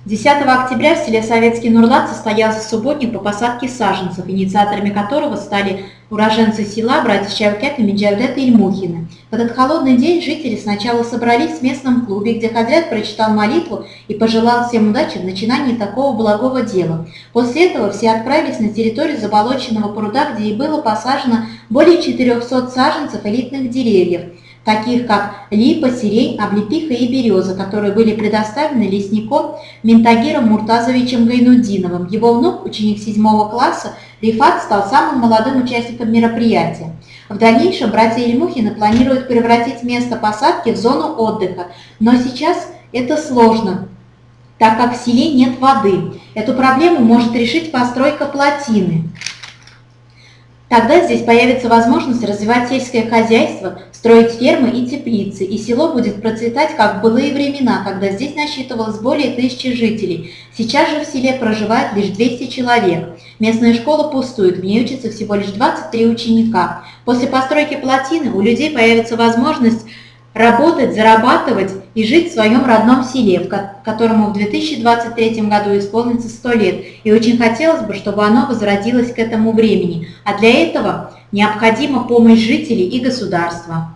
10 октября в селе Советский Нурлат состоялся субботник по посадке саженцев, инициаторами которого стали уроженцы села, братья Шавкат и Меджавдет Ильмухины. В этот холодный день жители сначала собрались в местном клубе, где хозяин прочитал молитву и пожелал всем удачи в начинании такого благого дела. После этого все отправились на территорию заболоченного пруда, где и было посажено более 400 саженцев элитных деревьев, таких как липа, сирень, облепиха и береза, которые были предоставлены лесником Минтагиром Муртазовичем Гайнуддиновым. Его внук, ученик 7 класса, Рифат, стал самым молодым участником мероприятия. В дальнейшем братья Ильмухины планируют превратить место посадки в зону отдыха, но сейчас это сложно, так как в селе нет воды. Эту проблему может решить постройка плотины. Тогда здесь появится возможность развивать сельское хозяйство, строить фермы и теплицы, и село будет процветать, как в былые времена, когда здесь насчитывалось более 1000 жителей. Сейчас же в селе проживает лишь 200 человек. Местная школа пустует, в ней учатся всего лишь 23 ученика. После постройки плотины у людей появится возможность работать, зарабатывать и жить в своем родном селе, которому в 2023 году исполнится 100 лет. И очень хотелось бы, чтобы оно возродилось к этому времени. А для этого необходима помощь жителей и государства.